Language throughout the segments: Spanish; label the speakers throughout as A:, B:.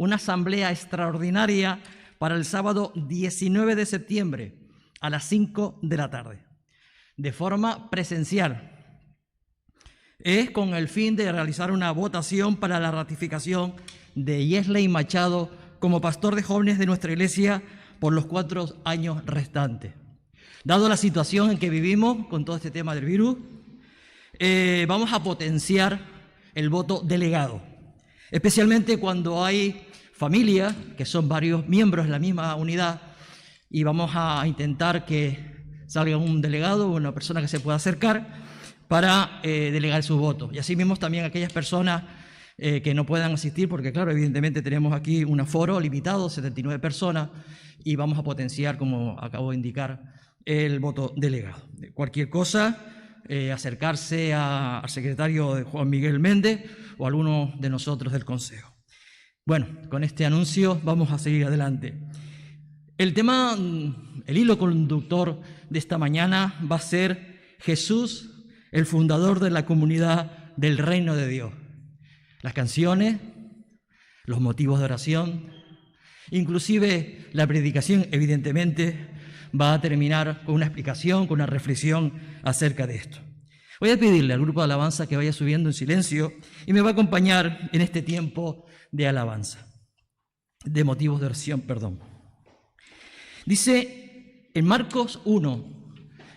A: una asamblea extraordinaria para el sábado 19 de septiembre a las 5 de la tarde, de forma presencial. Es con el fin de realizar una votación para la ratificación de Yesley Machado como pastor de jóvenes de nuestra iglesia por los 4 años restantes. Dado la situación en que vivimos con todo este tema del virus, vamos a potenciar el voto delegado, especialmente cuando hay familias que son varios miembros de la misma unidad, y vamos a intentar que salga un delegado o una persona que se pueda acercar para delegar su voto. Y así mismo también aquellas personas que no puedan asistir, porque claro, evidentemente tenemos aquí un aforo limitado, 79 personas, y vamos a potenciar, como acabo de indicar, el voto delegado. Cualquier cosa, acercarse al secretario Juan Miguel Méndez o a alguno de nosotros del Consejo. Bueno, con este anuncio vamos a seguir adelante. El tema, el hilo conductor de esta mañana va a ser Jesús, el fundador de la comunidad del reino de Dios. Las canciones, los motivos de oración, inclusive la predicación, evidentemente, va a terminar con una explicación, con una reflexión acerca de esto. Voy a pedirle al grupo de alabanza que vaya subiendo en silencio y me va a acompañar en este tiempo de alabanza, de motivos de oración, perdón. Dice en Marcos 1,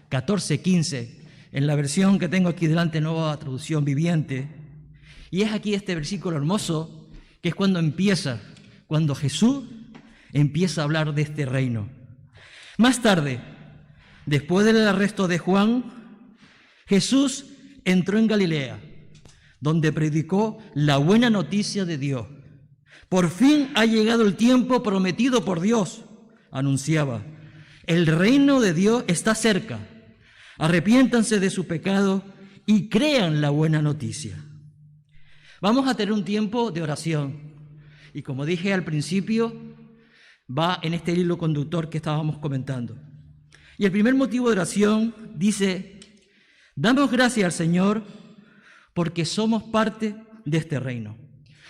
A: 14, 15, en la versión que tengo aquí delante, Nueva Traducción Viviente, y es aquí este versículo hermoso, que es cuando Jesús empieza a hablar de este reino. Más tarde, después del arresto de Juan, Jesús entró en Galilea, donde predicó la buena noticia de Dios. Por fin ha llegado el tiempo prometido por Dios, anunciaba. El reino de Dios está cerca. Arrepiéntanse de su pecado y crean la buena noticia. Vamos a tener un tiempo de oración. Y como dije al principio, va en este hilo conductor que estábamos comentando. Y el primer motivo de oración dice: damos gracias al Señor porque somos parte de este reino.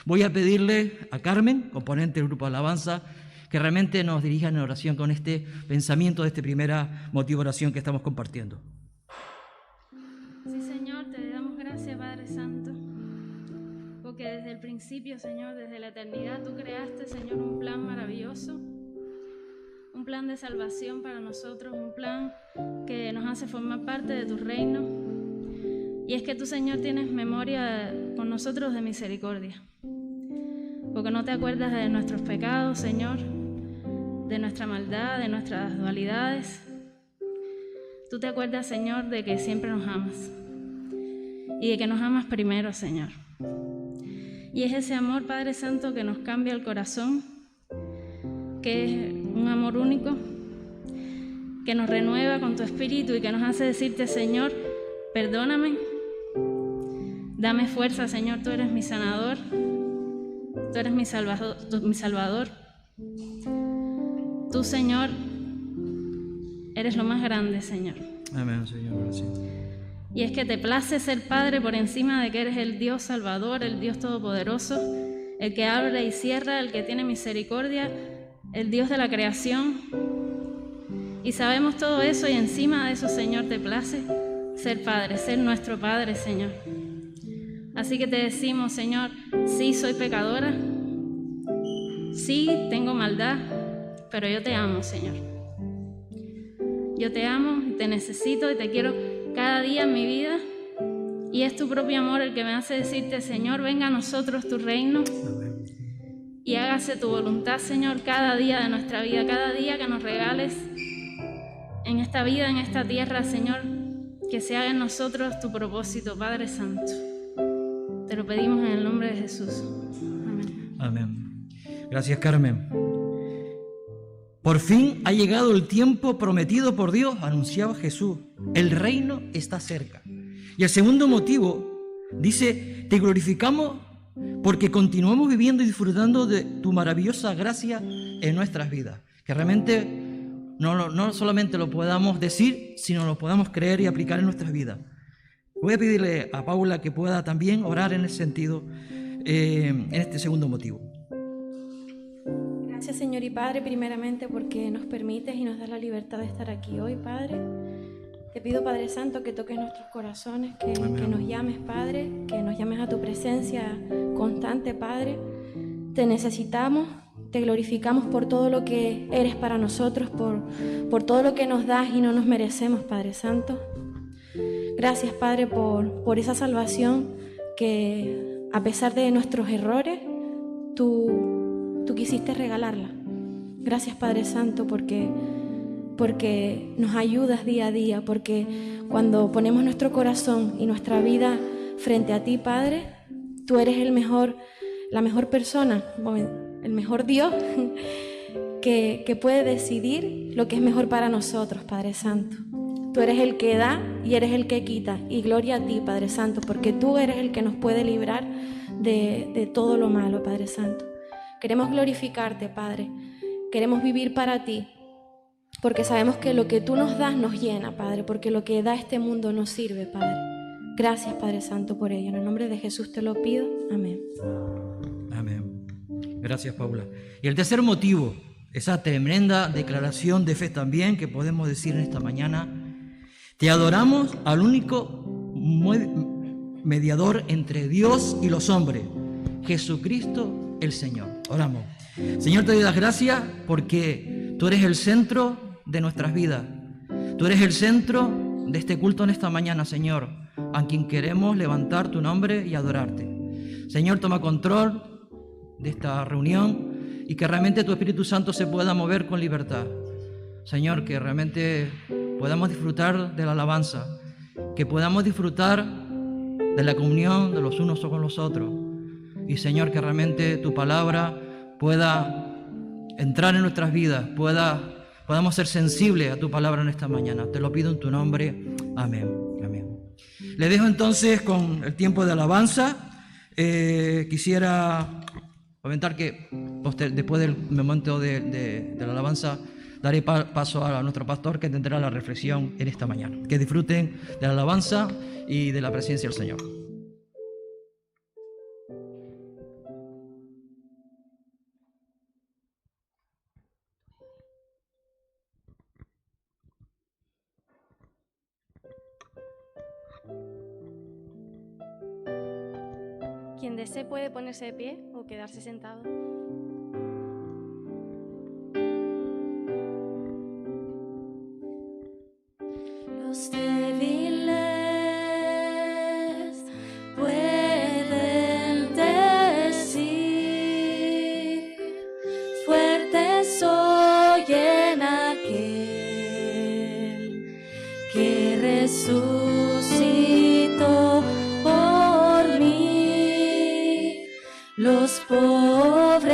A: Voy a pedirle a Carmen, componente del grupo de alabanza, que realmente nos dirija en oración con este pensamiento de este primer motivo de oración que estamos compartiendo.
B: Sí, Señor, te damos gracias, Padre Santo, porque desde el principio, Señor, desde la eternidad, tú creaste, Señor, un plan maravilloso, un plan de salvación para nosotros, un plan que nos hace formar parte de tu reino. Y es que tú, Señor, tienes memoria con nosotros de misericordia, porque no te acuerdas de nuestros pecados, Señor, de nuestra maldad, de nuestras dualidades. Tú te acuerdas, Señor, de que siempre nos amas y de que nos amas primero, Señor. Y es ese amor, Padre Santo, que nos cambia el corazón, que es un amor único, que nos renueva con tu espíritu y que nos hace decirte: Señor, perdóname, dame fuerza, Señor, tú eres mi sanador, tú eres mi salvador. Tú, Señor, eres lo más grande, Señor.
A: Amén, Señor, gracias.
B: Y es que te place ser Padre por encima de que eres el Dios Salvador, el Dios Todopoderoso, el que abre y cierra, el que tiene misericordia, el Dios de la creación. Y sabemos todo eso, y encima de eso, Señor, te place ser Padre, ser nuestro Padre, Señor. Así que te decimos, Señor, sí soy pecadora, sí tengo maldad, pero yo te amo, Señor. Yo te amo, te necesito y te quiero cada día en mi vida. Y es tu propio amor el que me hace decirte: Señor, venga a nosotros tu reino y hágase tu voluntad, Señor, cada día de nuestra vida, cada día que nos regales en esta vida, en esta tierra, Señor, que se haga en nosotros tu propósito, Padre Santo. Te lo pedimos en el nombre de Jesús. Amén.
A: Amén. Gracias, Carmen. Por fin ha llegado el tiempo prometido por Dios, anunciaba Jesús. El reino está cerca. Y el segundo motivo dice: te glorificamos porque continuamos viviendo y disfrutando de tu maravillosa gracia en nuestras vidas. Que realmente no solamente lo podamos decir, sino lo podamos creer y aplicar en nuestras vidas. Voy a pedirle a Paula que pueda también orar en ese sentido, en este segundo motivo.
C: Gracias, Señor y Padre, primeramente porque nos permites y nos das la libertad de estar aquí hoy, Padre. Te pido, Padre Santo, que toques nuestros corazones, que nos llames, Padre, que nos llames a tu presencia constante, Padre. Te necesitamos, te glorificamos por todo lo que eres para nosotros, por todo lo que nos das y no nos merecemos, Padre Santo. Gracias, Padre, por esa salvación que, a pesar de nuestros errores, tú quisiste regalarla. Gracias, Padre Santo, porque nos ayudas día a día, porque cuando ponemos nuestro corazón y nuestra vida frente a ti, Padre, tú eres la mejor persona, el mejor Dios que puede decidir lo que es mejor para nosotros, Padre Santo. Tú eres el que da y eres el que quita, y gloria a ti, Padre Santo, porque tú eres el que nos puede librar de todo lo malo, Padre Santo. Queremos glorificarte, Padre, queremos vivir para ti, porque sabemos que lo que tú nos das nos llena, Padre, porque lo que da este mundo nos sirve, Padre. Gracias, Padre Santo, por ello. En el nombre de Jesús te lo pido. Amén.
A: Amén. Gracias, Paula. Y el tercer motivo, esa tremenda declaración de fe también que podemos decir en esta mañana: te adoramos al único mediador entre Dios y los hombres, Jesucristo el Señor. Oramos. Señor, te doy las gracias porque tú eres el centro de nuestras vidas. Tú eres el centro de este culto en esta mañana, Señor, a quien queremos levantar tu nombre y adorarte. Señor, toma control de esta reunión y que realmente tu Espíritu Santo se pueda mover con libertad. Señor, que realmente podamos disfrutar de la alabanza, que podamos disfrutar de la comunión de los unos con los otros. Y Señor, que realmente tu palabra pueda entrar en nuestras vidas, podamos ser sensibles a tu palabra en esta mañana. Te lo pido en tu nombre. Amén. Amén. Le dejo entonces con el tiempo de alabanza. Quisiera comentar que después del momento de la alabanza daré paso a nuestro pastor, que tendrá la reflexión en esta mañana. Que disfruten de la alabanza y de la presencia del Señor.
C: Quien desee puede ponerse de pie o quedarse sentado. Los débiles pueden decir: fuerte soy en aquel que resucitó por mí. Los pobres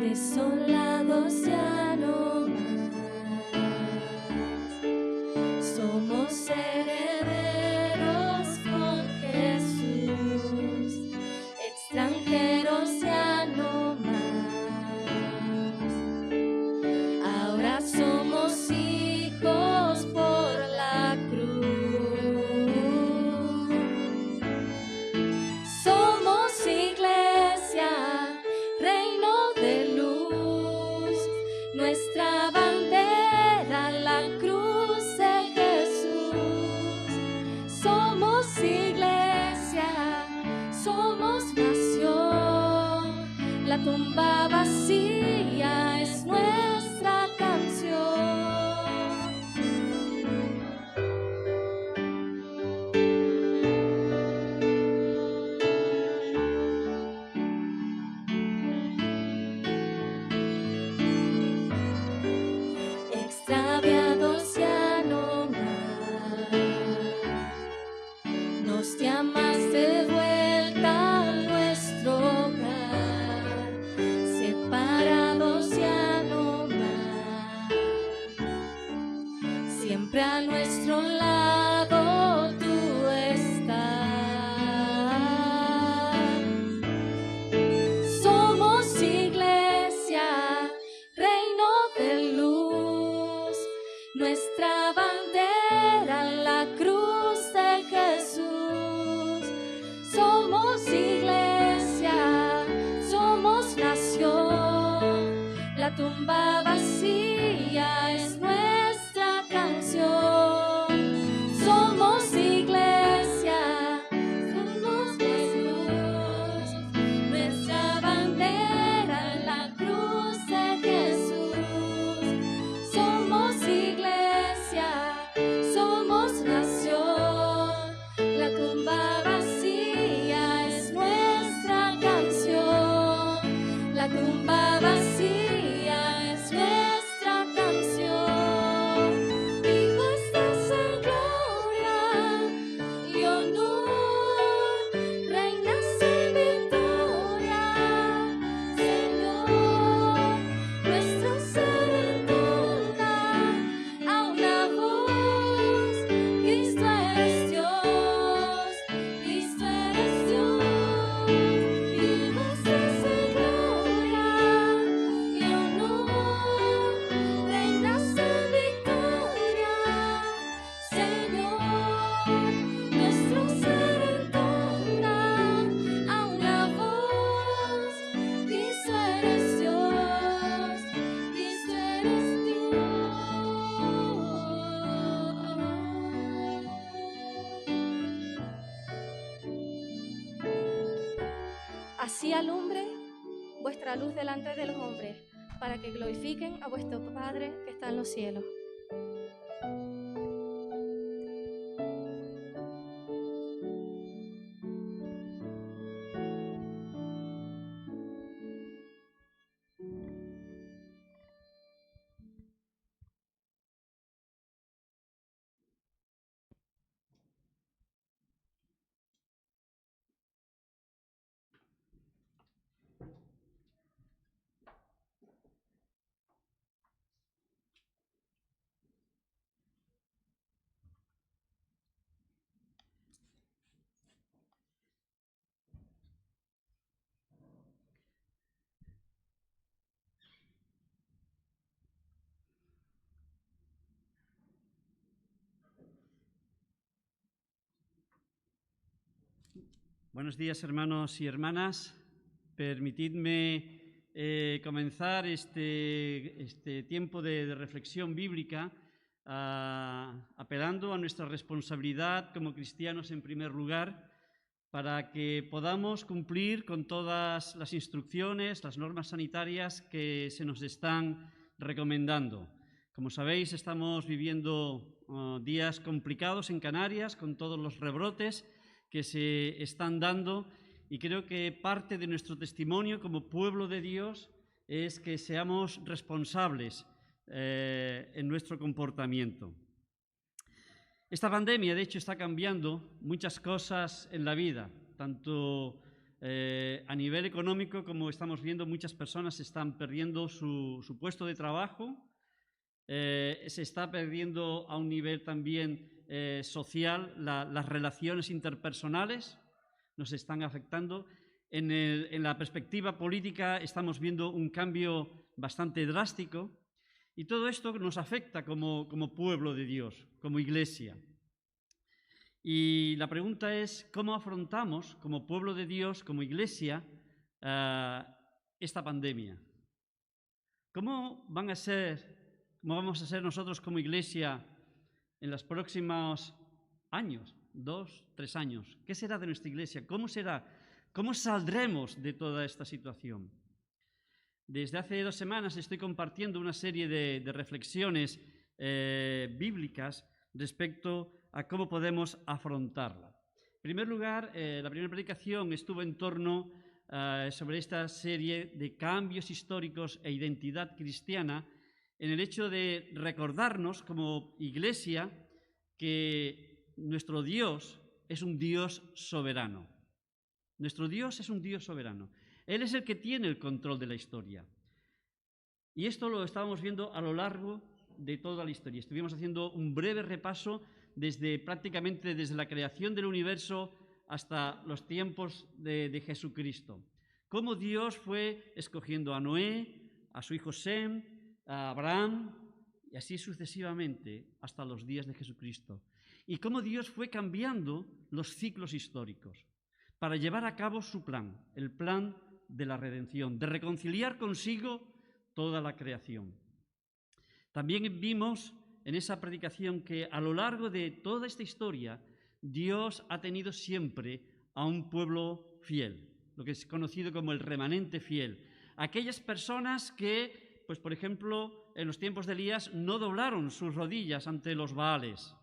C: desolados ya no más. Somos herederos con Jesús, extranjeros ya no más. Ahora somos hijos por la cruz. Somos iglesia, reino de luz, nuestra bandera la cruz de Jesús. Somos iglesia, somos nación, la tumba vacía es nuestra canción. Extraviados ya no más, nos llamas de vuelta a nuestro hogar. Separados ya no más, siempre a nuestro lado tú estás. Somos iglesia, reino de luz, nuestra bandera la cruz de Jesús. Somos iglesia, somos nación, la tumba vacía es nuestra canción. Somos iglesia, somos Jesús, nuestra bandera la cruz de Jesús. Somos iglesia, somos nación, la tumba vacía es nuestra canción. La tumba vacía es nuestra canción. Vivo estás en gloria y honor, reinas en victoria, Señor. Nuestro ser entona a una voz: Cristo eres Dios, Cristo eres Dios. Vivo estás en gloria y honor, reinas en victoria, Señor. Nuestro ser entona a una voz: Cristo eres Dios, Cristo eres Dios. Así alumbre vuestra luz delante de los hombres, para que glorifiquen a vuestro Padre que está en los cielos.
D: Buenos días, hermanos y hermanas. Permitidme comenzar este tiempo de reflexión bíblica apelando a nuestra responsabilidad como cristianos en primer lugar, para que podamos cumplir con todas las instrucciones, las normas sanitarias que se nos están recomendando. Como sabéis, estamos viviendo días complicados en Canarias con todos los rebrotes que se están dando, y creo que parte de nuestro testimonio como pueblo de Dios es que seamos responsables en nuestro comportamiento. Esta pandemia, de hecho, está cambiando muchas cosas en la vida, tanto A nivel económico, como estamos viendo, muchas personas están perdiendo su puesto de trabajo, se está perdiendo a un nivel también social, las relaciones interpersonales nos están afectando. En la perspectiva política estamos viendo un cambio bastante drástico y todo esto nos afecta como pueblo de Dios, como iglesia. Y la pregunta es, ¿cómo afrontamos como pueblo de Dios, como iglesia, esta pandemia? ¿Cómo vamos a ser nosotros como iglesia en los próximos años, 2, 3 años? ¿Qué será de nuestra iglesia? ¿Cómo será? ¿Cómo saldremos de toda esta situación? Desde hace 2 semanas estoy compartiendo una serie de reflexiones bíblicas respecto a cómo podemos afrontarla. En primer lugar, la primera predicación estuvo en torno sobre esta serie de cambios históricos e identidad cristiana, en el hecho de recordarnos como iglesia que nuestro Dios es un Dios soberano. Nuestro Dios es un Dios soberano. Él es el que tiene el control de la historia. Y esto lo estábamos viendo a lo largo de toda la historia. Estuvimos haciendo un breve repaso prácticamente desde la creación del universo hasta los tiempos de Jesucristo. Cómo Dios fue escogiendo a Noé, a su hijo Sem, a Abraham, y así sucesivamente hasta los días de Jesucristo. Y cómo Dios fue cambiando los ciclos históricos para llevar a cabo su plan, el plan de la redención, de reconciliar consigo toda la creación. También vimos en esa predicación que a lo largo de toda esta historia Dios ha tenido siempre a un pueblo fiel, lo que es conocido como el remanente fiel. Aquellas personas que, pues por ejemplo, en los tiempos de Elías no doblaron sus rodillas ante los Baales,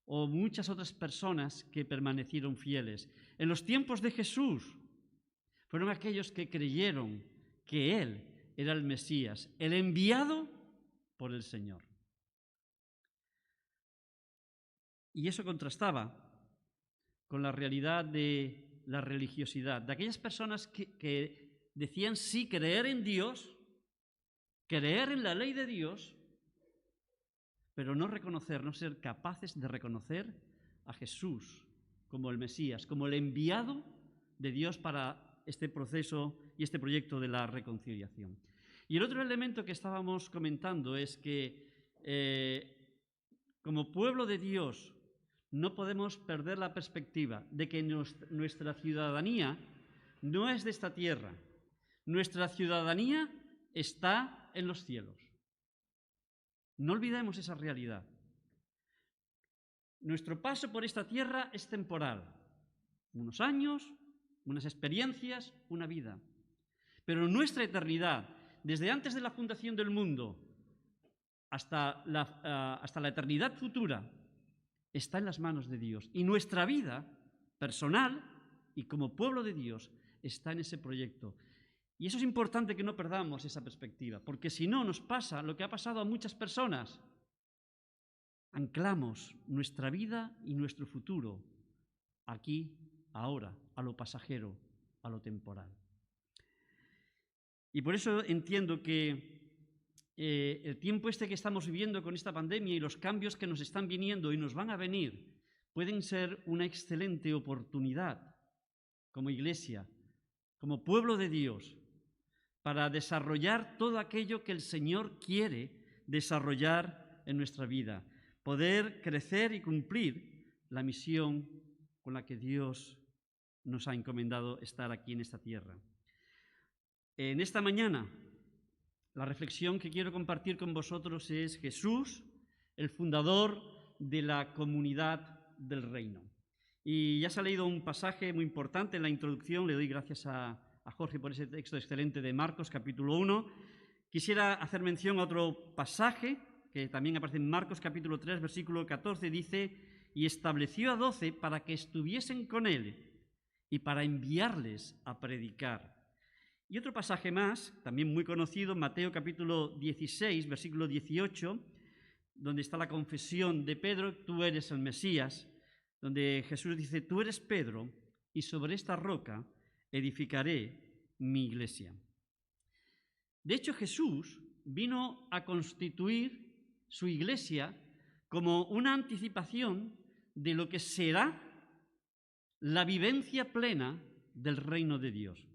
D: o muchas otras personas que permanecieron fieles. En los tiempos de Jesús fueron aquellos que creyeron que Él era el Mesías, el enviado por el Señor. Y eso contrastaba con la realidad de la religiosidad, de aquellas personas que decían sí creer en Dios, creer en la ley de Dios, pero no ser capaces de reconocer a Jesús como el Mesías, como el enviado de Dios para este proceso y este proyecto de la reconciliación. Y el otro elemento que estábamos comentando es que como pueblo de Dios no podemos perder la perspectiva de que nuestra ciudadanía no es de esta tierra. Nuestra ciudadanía está en los cielos. No olvidemos esa realidad. Nuestro paso por esta tierra es temporal. Unos años, unas experiencias, una vida. Pero nuestra eternidad, desde antes de la fundación del mundo hasta la eternidad futura, está en las manos de Dios. Y nuestra vida personal y como pueblo de Dios está en ese proyecto. Y eso es importante que no perdamos esa perspectiva, porque si no nos pasa lo que ha pasado a muchas personas. Anclamos nuestra vida y nuestro futuro aquí, ahora, a lo pasajero, a lo temporal. Y por eso entiendo que el tiempo que estamos viviendo con esta pandemia y los cambios que nos están viniendo y nos van a venir pueden ser una excelente oportunidad como iglesia, como pueblo de Dios, para desarrollar todo aquello que el Señor quiere desarrollar en nuestra vida, poder crecer y cumplir la misión con la que Dios nos ha encomendado estar aquí en esta tierra. En esta mañana, la reflexión que quiero compartir con vosotros es Jesús, el fundador de la comunidad del reino. Y ya se ha leído un pasaje muy importante en la introducción, le doy gracias a Jorge por ese texto excelente de Marcos, capítulo 1. Quisiera hacer mención a otro pasaje que también aparece en Marcos, capítulo 3, versículo 14, dice: y estableció a 12 para que estuviesen con él y para enviarles a predicar. Y otro pasaje más, también muy conocido, Mateo capítulo 16, versículo 18, donde está la confesión de Pedro: tú eres el Mesías, donde Jesús dice: tú eres Pedro, y sobre esta roca edificaré mi iglesia. De hecho, Jesús vino a constituir su iglesia como una anticipación de lo que será la vivencia plena del reino de Dios.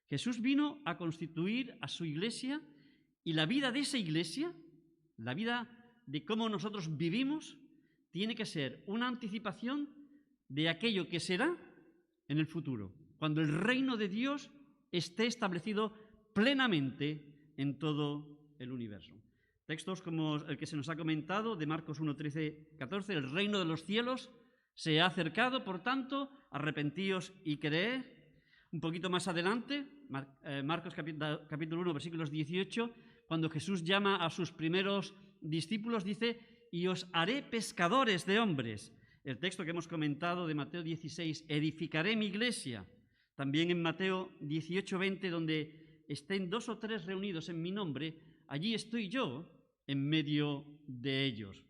D: Jesús vino a constituir a su iglesia, y la vida de esa iglesia, la vida de cómo nosotros vivimos, tiene que ser una anticipación de aquello que será en el futuro, cuando el reino de Dios esté establecido plenamente en todo el universo. Textos como el que se nos ha comentado de Marcos 1, 13, 14, el reino de los cielos se ha acercado, por tanto, arrepentíos y creed. Un poquito más adelante, Marcos capítulo 1, versículos 18, cuando Jesús llama a sus primeros discípulos, dice: y os haré pescadores de hombres. El texto que hemos comentado de Mateo 16, edificaré mi iglesia. También en Mateo 18, 20, donde estén 2 o 3 reunidos en mi nombre, allí estoy yo en medio de ellos.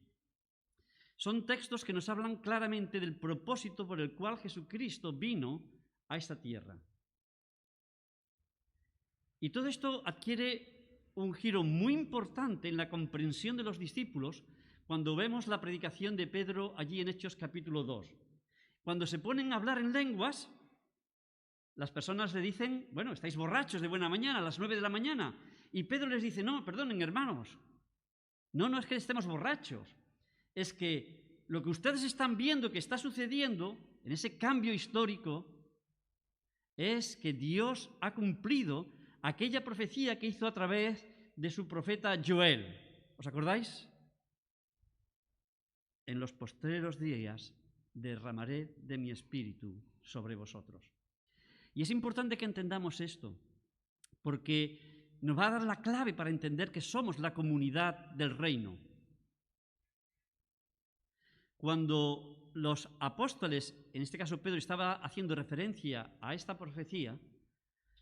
D: Son textos que nos hablan claramente del propósito por el cual Jesucristo vino a esta tierra. Y todo esto adquiere un giro muy importante en la comprensión de los discípulos cuando vemos la predicación de Pedro allí en Hechos capítulo 2. Cuando se ponen a hablar en lenguas, las personas le dicen: bueno, estáis borrachos de buena mañana, a las 9 de la mañana. Y Pedro les dice: no, perdonen, hermanos, no es que estemos borrachos, es que lo que ustedes están viendo que está sucediendo en ese cambio histórico es que Dios ha cumplido aquella profecía que hizo a través de su profeta Joel. ¿Os acordáis? En los postreros días derramaré de mi espíritu sobre vosotros. Y es importante que entendamos esto, porque nos va a dar la clave para entender que somos la comunidad del reino. Cuando los apóstoles, en este caso Pedro, estaba haciendo referencia a esta profecía,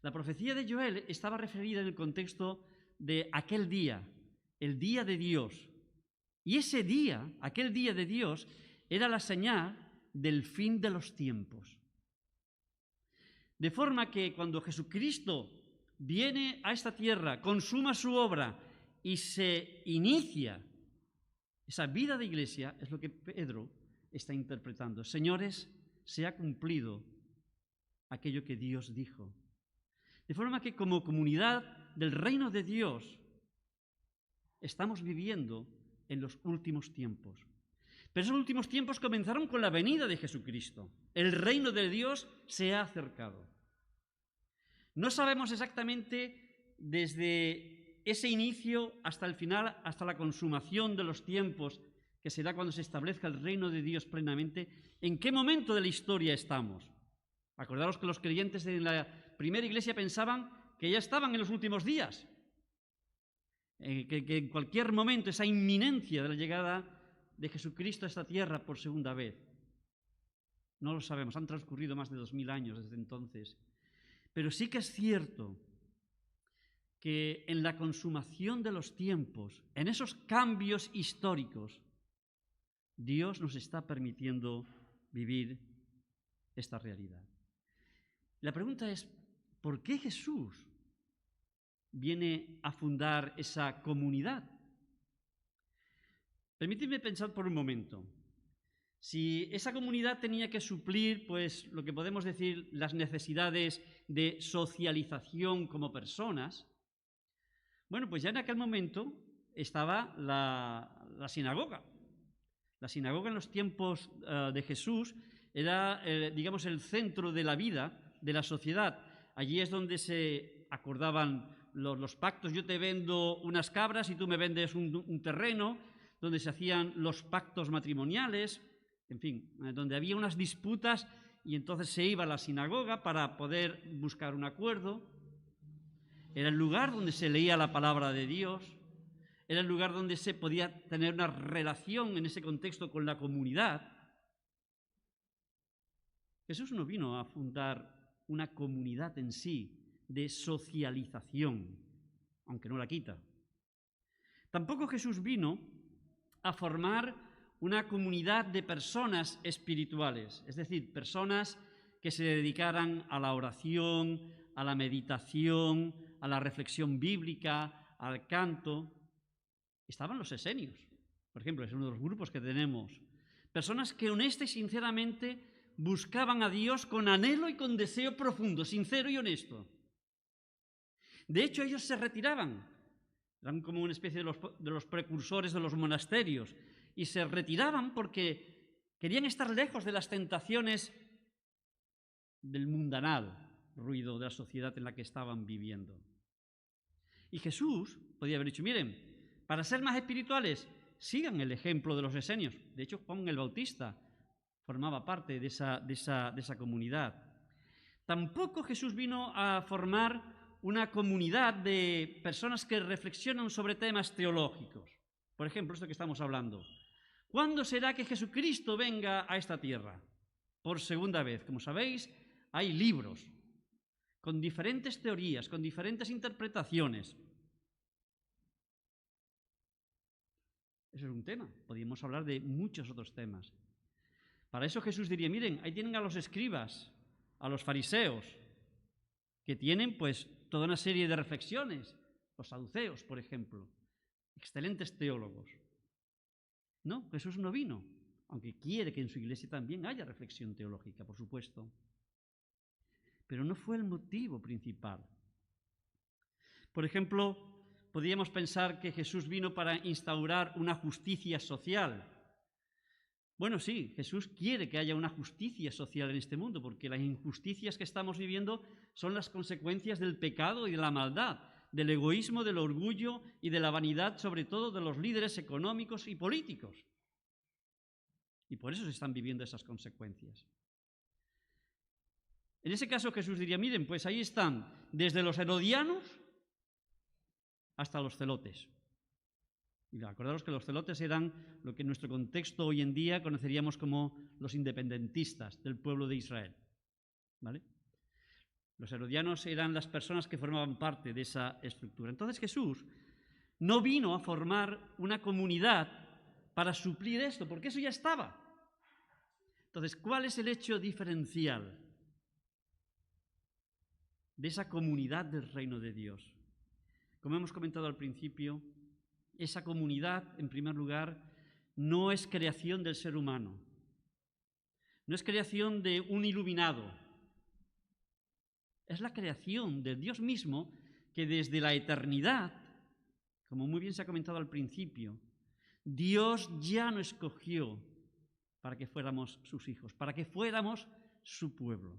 D: la profecía de Joel estaba referida en el contexto de aquel día, el día de Dios. Y ese día, aquel día de Dios, era la señal del fin de los tiempos. De forma que cuando Jesucristo viene a esta tierra, consuma su obra y se inicia esa vida de iglesia, es lo que Pedro está interpretando. Señores, se ha cumplido aquello que Dios dijo. De forma que como comunidad del reino de Dios estamos viviendo en los últimos tiempos. Pero esos últimos tiempos comenzaron con la venida de Jesucristo. El reino de Dios se ha acercado. No sabemos exactamente desde ese inicio hasta el final, hasta la consumación de los tiempos, que será cuando se establezca el reino de Dios plenamente, en qué momento de la historia estamos. Acordaros que los creyentes de la primera iglesia pensaban que ya estaban en los últimos días, que en cualquier momento esa inminencia de la llegada de Jesucristo a esta tierra por segunda vez. No lo sabemos, han transcurrido más de 2000 años desde entonces. Pero sí que es cierto que en la consumación de los tiempos, en esos cambios históricos, Dios nos está permitiendo vivir esta realidad. La pregunta es, ¿por qué Jesús viene a fundar esa comunidad? Permitidme pensar por un momento. Si esa comunidad tenía que suplir, pues, lo que podemos decir, las necesidades de socialización como personas, bueno, pues ya en aquel momento estaba la sinagoga. La sinagoga en los tiempos de Jesús era, digamos, el centro de la vida de la sociedad. Allí es donde se acordaban los pactos. Yo te vendo unas cabras y tú me vendes un terreno, donde se hacían los pactos matrimoniales, en fin, donde había unas disputas y entonces se iba a la sinagoga para poder buscar un acuerdo. Era el lugar donde se leía la palabra de Dios, era el lugar donde se podía tener una relación en ese contexto con la comunidad. Jesús no vino a fundar una comunidad en sí de socialización, aunque no la quita. Tampoco Jesús vino a formar una comunidad de personas espirituales, es decir, personas que se dedicaran a la oración, a la meditación, a la reflexión bíblica, al canto. Estaban los esenios, por ejemplo, es uno de los grupos que tenemos. Personas que honesta y sinceramente buscaban a Dios con anhelo y con deseo profundo, sincero y honesto. De hecho, ellos se retiraban, eran como una especie de los precursores de los monasterios, y se retiraban porque querían estar lejos de las tentaciones del mundanal ruido de la sociedad en la que estaban viviendo. Y Jesús podía haber dicho, miren, para ser más espirituales, sigan el ejemplo de los esenios. De hecho, Juan el Bautista formaba parte de esa comunidad. Tampoco Jesús vino a formar una comunidad de personas que reflexionan sobre temas teológicos. Por ejemplo, esto que estamos hablando. ¿Cuándo será que Jesucristo venga a esta tierra? Por segunda vez. Como sabéis, hay libros con diferentes teorías, con diferentes interpretaciones. Eso es un tema. Podríamos hablar de muchos otros temas. Para eso Jesús diría, miren, ahí tienen a los escribas, a los fariseos, que tienen pues toda una serie de reflexiones, los saduceos, por ejemplo, excelentes teólogos. No, Jesús no vino, aunque quiere que en su iglesia también haya reflexión teológica, por supuesto. Pero no fue el motivo principal. Por ejemplo, podríamos pensar que Jesús vino para instaurar una justicia social. Bueno, sí, Jesús quiere que haya una justicia social en este mundo, porque las injusticias que estamos viviendo son las consecuencias del pecado y de la maldad, del egoísmo, del orgullo y de la vanidad, sobre todo de los líderes económicos y políticos. Y por eso se están viviendo esas consecuencias. En ese caso Jesús diría, miren, pues ahí están, desde los herodianos hasta los celotes. Y acordaros que los celotes eran lo que en nuestro contexto hoy en día conoceríamos como los independentistas del pueblo de Israel. ¿Vale? Los herodianos eran las personas que formaban parte de esa estructura. Entonces Jesús no vino a formar una comunidad para suplir esto, porque eso ya estaba. Entonces, ¿cuál es el hecho diferencial de esa comunidad del reino de Dios? Como hemos comentado al principio, esa comunidad, en primer lugar, no es creación del ser humano, no es creación de un iluminado, es la creación de Dios mismo que desde la eternidad, como muy bien se ha comentado al principio, Dios ya nos escogió para que fuéramos sus hijos, para que fuéramos su pueblo.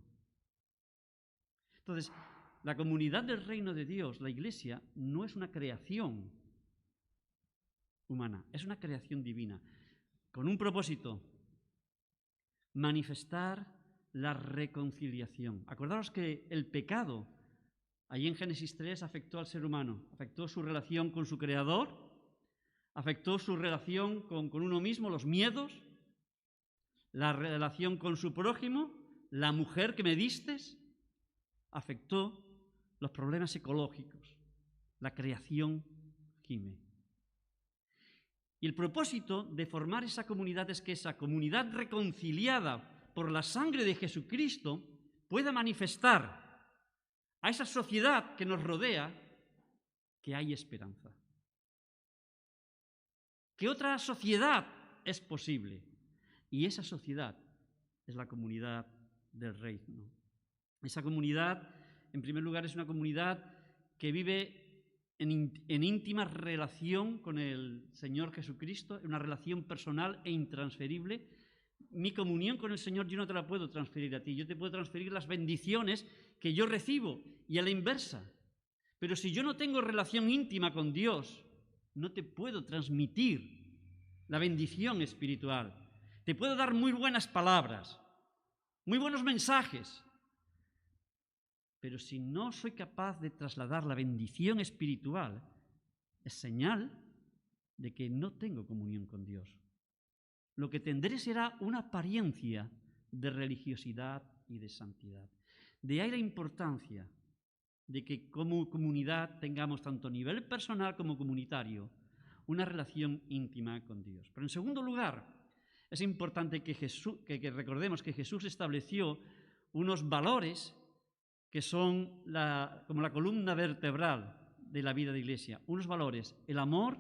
D: Entonces, la comunidad del reino de Dios, la Iglesia, no es una creación humana, es una creación divina, con un propósito: manifestar la reconciliación. Acordaros que el pecado, allí en Génesis 3, afectó al ser humano, afectó su relación con su Creador, afectó su relación con uno mismo, los miedos, la relación con su prójimo, la mujer que me distes, afectó los problemas ecológicos, la creación gime. Y el propósito de formar esa comunidad es que esa comunidad reconciliada por la sangre de Jesucristo pueda manifestar a esa sociedad que nos rodea que hay esperanza. Que otra sociedad es posible. Y esa sociedad es la comunidad del reino. Esa comunidad, en primer lugar, es una comunidad que vive en íntima relación con el Señor Jesucristo, en una relación personal e intransferible. Mi comunión con el Señor yo no te la puedo transferir a ti, yo te puedo transferir las bendiciones que yo recibo y a la inversa. Pero si yo no tengo relación íntima con Dios, no te puedo transmitir la bendición espiritual. Te puedo dar muy buenas palabras, muy buenos mensajes, pero si no soy capaz de trasladar la bendición espiritual, es señal de que no tengo comunión con Dios. Lo que tendré será una apariencia de religiosidad y de santidad. De ahí la importancia de que como comunidad tengamos tanto a nivel personal como comunitario una relación íntima con Dios. Pero en segundo lugar, es importante que recordemos que Jesús estableció unos valores que son como la columna vertebral de la vida de Iglesia. Unos valores, el amor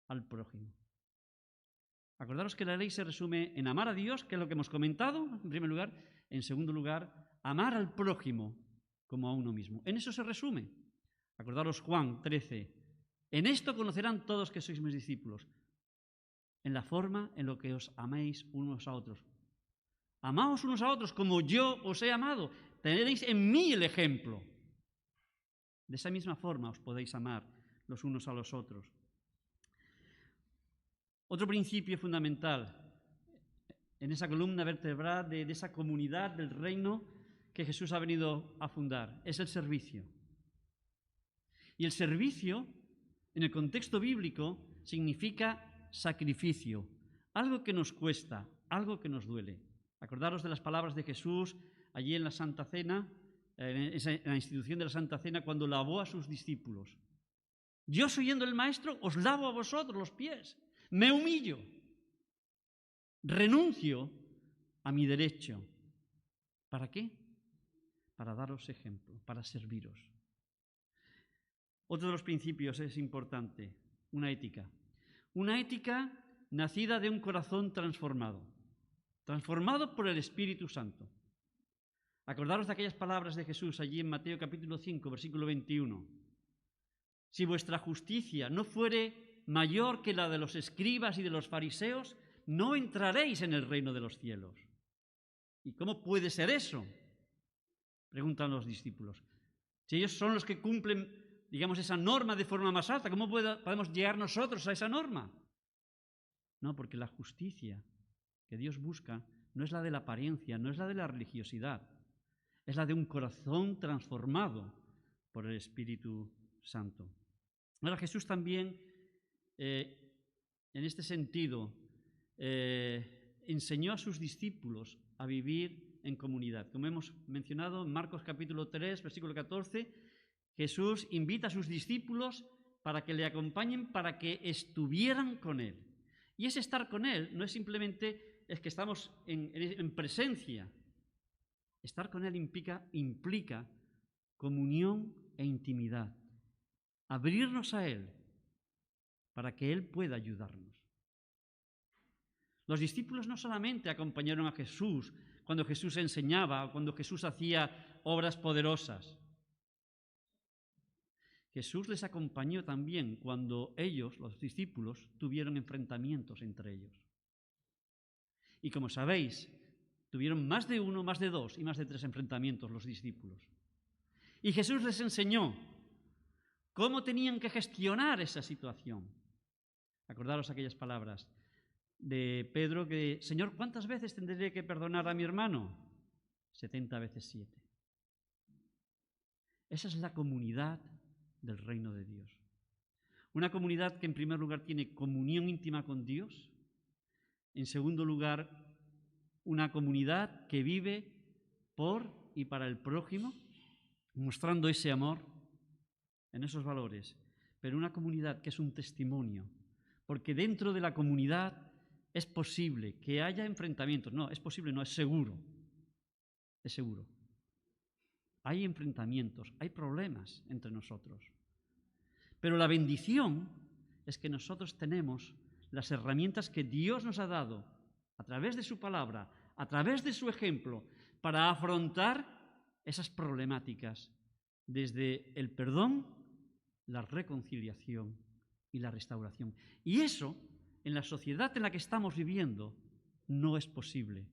D: al prójimo. Acordaros que la ley se resume en amar a Dios, que es lo que hemos comentado, en primer lugar. En segundo lugar, amar al prójimo como a uno mismo. En eso se resume. Acordaros Juan 13. En esto conocerán todos que sois mis discípulos, en la forma en lo que os améis unos a otros. Amaos unos a otros como yo os he amado. Tenéis en mí el ejemplo. De esa misma forma os podéis amar los unos a los otros. Otro principio fundamental en esa columna vertebral de esa comunidad del reino que Jesús ha venido a fundar es el servicio. Y el servicio, en el contexto bíblico, significa sacrificio, algo que nos cuesta, algo que nos duele. Acordaros de las palabras de Jesús allí en la Santa Cena, en la institución de la Santa Cena, cuando lavó a sus discípulos. Yo, siendo el Maestro, os lavo a vosotros los pies, me humillo, renuncio a mi derecho. ¿Para qué? Para daros ejemplo, para serviros. Otro de los principios es importante, una ética. Una ética nacida de un corazón transformado por el Espíritu Santo. Acordaros de aquellas palabras de Jesús allí en Mateo capítulo 5, versículo 21. Si vuestra justicia no fuere mayor que la de los escribas y de los fariseos, no entraréis en el reino de los cielos. ¿Y cómo puede ser eso?, preguntan los discípulos. Si ellos son los que cumplen, digamos, esa norma de forma más alta, ¿cómo podemos llegar nosotros a esa norma? No, porque la justicia que Dios busca no es la de la apariencia, no es la de la religiosidad, es la de un corazón transformado por el Espíritu Santo. Ahora Jesús también, en este sentido, enseñó a sus discípulos a vivir en comunidad. Como hemos mencionado en Marcos capítulo 3, versículo 14, Jesús invita a sus discípulos para que le acompañen, para que estuvieran con Él. Y ese estar con Él no es simplemente es que estamos en presencia. Estar con Él implica comunión e intimidad. Abrirnos a Él para que Él pueda ayudarnos. Los discípulos no solamente acompañaron a Jesús cuando Jesús enseñaba o cuando Jesús hacía obras poderosas. Jesús les acompañó también cuando ellos, los discípulos, tuvieron enfrentamientos entre ellos. Y como sabéis, tuvieron más de uno, más de dos y más de tres enfrentamientos los discípulos. Y Jesús les enseñó cómo tenían que gestionar esa situación. Acordaros aquellas palabras de Pedro que, Señor, ¿cuántas veces tendré que perdonar a mi hermano? 70 veces 7. Esa es la comunidad del reino de Dios. Una comunidad que en primer lugar tiene comunión íntima con Dios. En segundo lugar, una comunidad que vive por y para el prójimo, mostrando ese amor en esos valores. Pero una comunidad que es un testimonio, porque dentro de la comunidad es posible que haya enfrentamientos. No, es posible, no, es seguro. Es seguro. Hay enfrentamientos, hay problemas entre nosotros. Pero la bendición es que nosotros tenemos las herramientas que Dios nos ha dado a través de su palabra, a través de su ejemplo, para afrontar esas problemáticas desde el perdón, la reconciliación y la restauración. Y eso, en la sociedad en la que estamos viviendo, no es posible.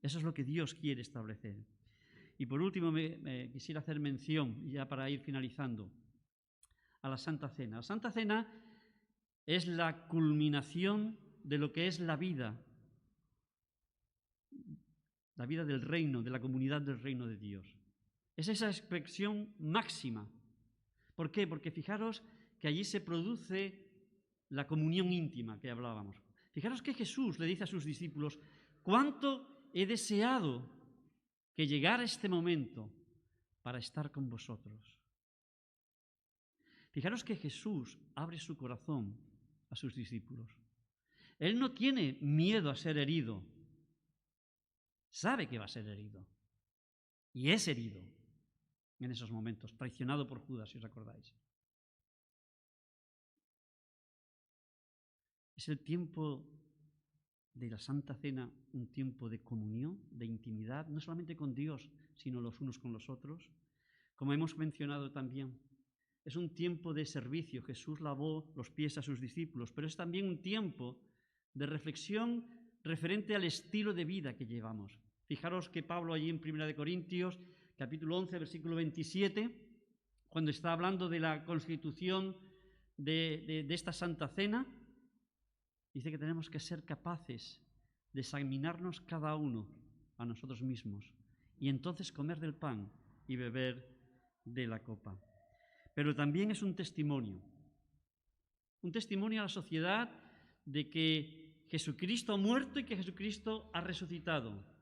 D: Eso es lo que Dios quiere establecer. Y por último, me quisiera hacer mención, ya para ir finalizando, a la Santa Cena. La Santa Cena es la culminación de lo que es la vida del reino, de la comunidad del reino de Dios. Es esa expresión máxima. ¿Por qué? Porque fijaros que allí se produce la comunión íntima que hablábamos. Fijaros que Jesús le dice a sus discípulos, ¿cuánto he deseado que llegara este momento para estar con vosotros? Fijaros que Jesús abre su corazón a sus discípulos. Él no tiene miedo a ser herido. sabe que va a ser herido. Y es herido en esos momentos, traicionado por Judas, si os acordáis. Es el tiempo de la Santa Cena, un tiempo de comunión, de intimidad, no solamente con Dios, sino los unos con los otros. Como hemos mencionado también, es un tiempo de servicio. Jesús lavó los pies a sus discípulos, pero es también un tiempo de reflexión referente al estilo de vida que llevamos. Fijaros que Pablo allí en 1 Corintios, capítulo 11, versículo 27, cuando está hablando de la constitución de esta Santa Cena, dice que tenemos que ser capaces de examinarnos cada uno a nosotros mismos y entonces comer del pan y beber de la copa. Pero también es un testimonio a la sociedad de que Jesucristo ha muerto y que Jesucristo ha resucitado.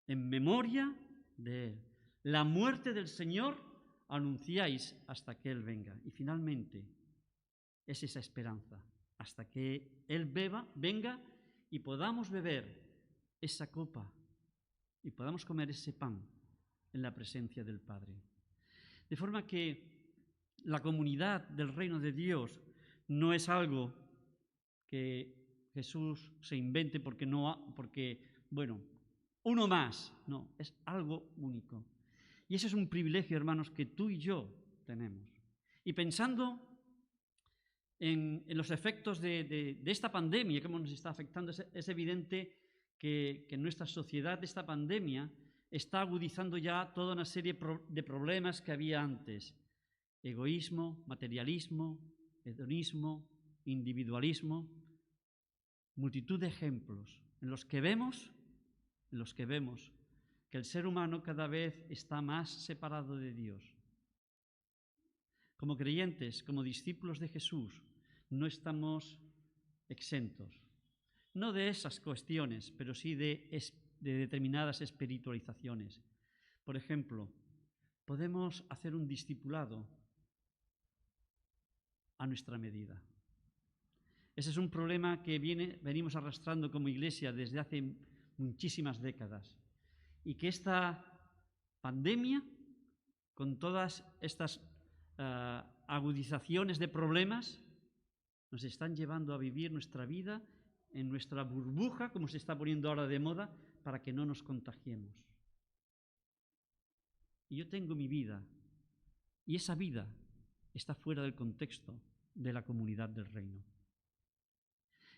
D: En memoria de Él. La muerte del Señor anunciáis hasta que Él venga. Y finalmente es esa esperanza, hasta que Él venga y podamos beber esa copa y podamos comer ese pan en la presencia del Padre. De forma que la comunidad del reino de Dios no es algo que Jesús se invente porque uno más, no, es algo único. Y ese es un privilegio, hermanos, que tú y yo tenemos. Y pensando en los efectos de esta pandemia, cómo nos está afectando, es evidente que en nuestra sociedad esta pandemia está agudizando ya toda una serie de problemas que había antes. Egoísmo, materialismo, hedonismo, individualismo, multitud de ejemplos en los que vemos que el ser humano cada vez está más separado de Dios. Como creyentes, como discípulos de Jesús, no estamos exentos, no de esas cuestiones, pero sí de determinadas espiritualizaciones. Por ejemplo, podemos hacer un discipulado a nuestra medida. Ese es un problema que venimos arrastrando como Iglesia desde hace muchísimas décadas y que esta pandemia, con todas estas agudizaciones de problemas, nos están llevando a vivir nuestra vida en nuestra burbuja, como se está poniendo ahora de moda, para que no nos contagiemos. Y yo tengo mi vida, y esa vida está fuera del contexto de la comunidad del reino.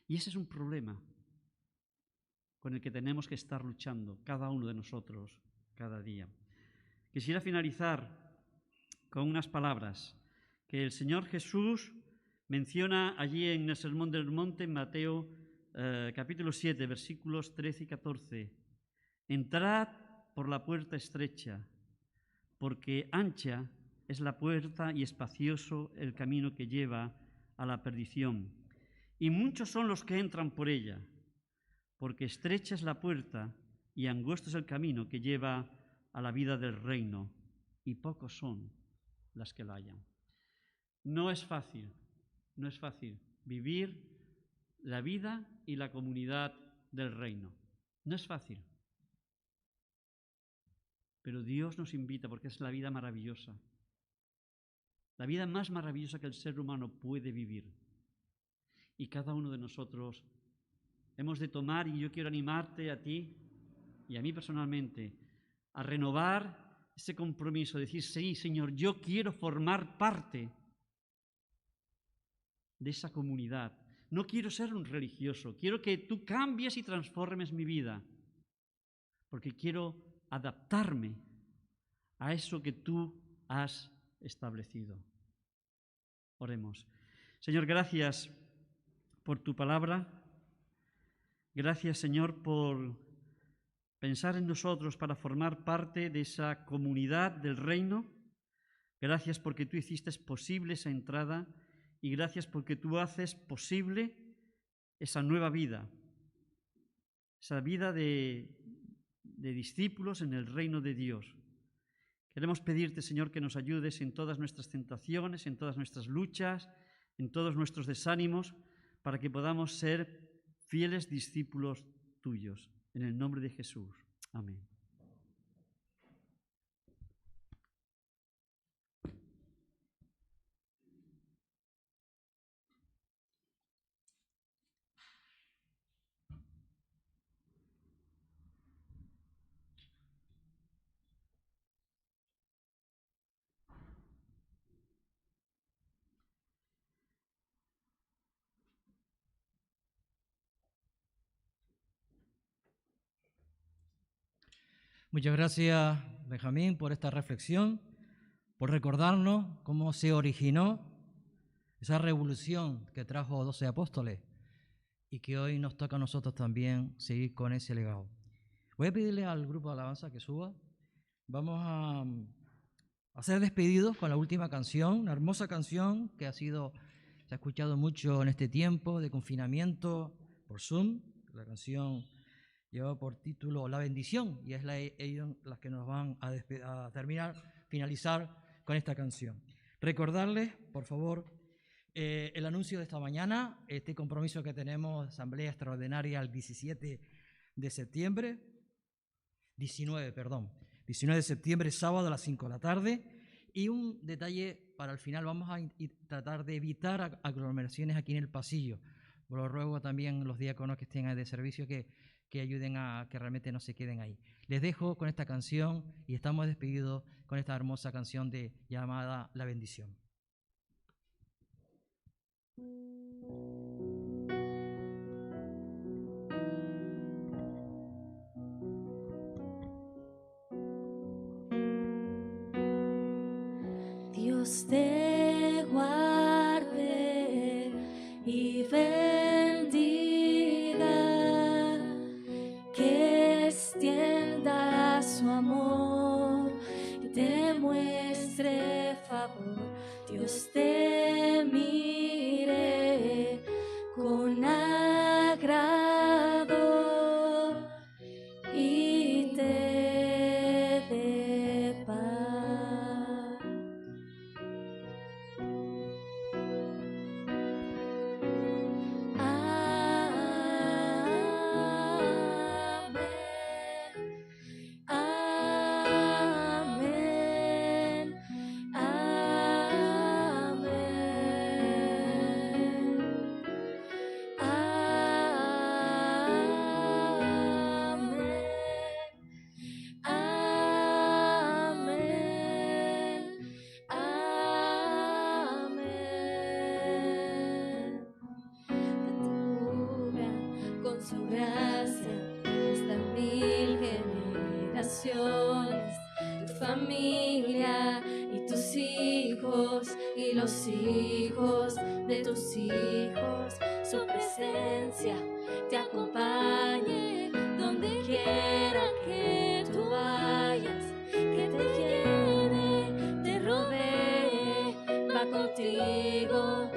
D: Y ese es un problema con el que tenemos que estar luchando cada uno de nosotros cada día. Quisiera finalizar con unas palabras que el Señor Jesús menciona allí en el Sermón del Monte, en Mateo capítulo 7, versículos 13 y 14. Entrad por la puerta estrecha, porque ancha es la puerta y espacioso el camino que lleva a la perdición. Y muchos son los que entran por ella, porque estrecha es la puerta y angosto es el camino que lleva a la vida del reino, y pocos son las que la hallan. No es fácil vivir la vida y la comunidad del reino. No es fácil. Pero Dios nos invita porque es la vida maravillosa. La vida más maravillosa que el ser humano puede vivir. Y cada uno de nosotros hemos de tomar, y yo quiero animarte a ti y a mí personalmente, a renovar ese compromiso, decir, sí, Señor, yo quiero formar parte de esa comunidad. No quiero ser un religioso, quiero que tú cambies y transformes mi vida, porque quiero adaptarme a eso que tú has establecido. Oremos. Señor, gracias por tu palabra. Gracias, Señor, por pensar en nosotros para formar parte de esa comunidad del reino. Gracias porque tú hiciste posible esa entrada y gracias porque tú haces posible esa nueva vida, esa vida de discípulos en el reino de Dios. Queremos pedirte, Señor, que nos ayudes en todas nuestras tentaciones, en todas nuestras luchas, en todos nuestros desánimos, para que podamos ser fieles discípulos tuyos. En el nombre de Jesús. Amén.
A: Muchas gracias, Benjamín, por esta reflexión, por recordarnos cómo se originó esa revolución que trajo 12 apóstoles y que hoy nos toca a nosotros también seguir con ese legado. Voy a pedirle al grupo de alabanza que suba. Vamos a ser despedidos con la última canción, una hermosa canción que se ha escuchado mucho en este tiempo de confinamiento por Zoom. La canción lleva por título La bendición, y es ellos las que nos van a finalizar con esta canción. Recordarles, por favor, el anuncio de esta mañana, este compromiso que tenemos, asamblea extraordinaria el 19 de septiembre, sábado a las 5 de la tarde. Y un detalle para el final, vamos a tratar de evitar aglomeraciones aquí en el pasillo. Lo ruego también a los diáconos que estén de servicio que ayuden a que realmente no se queden ahí. Les dejo con esta canción y estamos despedidos con esta hermosa canción llamada La bendición.
C: Dios te guarde y bendiga, que extienda su amor y te muestre favor. Dios te mire con agrado y te dé paz. Amén, amén, con su gracia hasta 1000 generaciones, tu familia y tus hijos y los hijos de tus hijos, su presencia te acompañe donde quiera que tú vayas, que te llene, te rodee, va contigo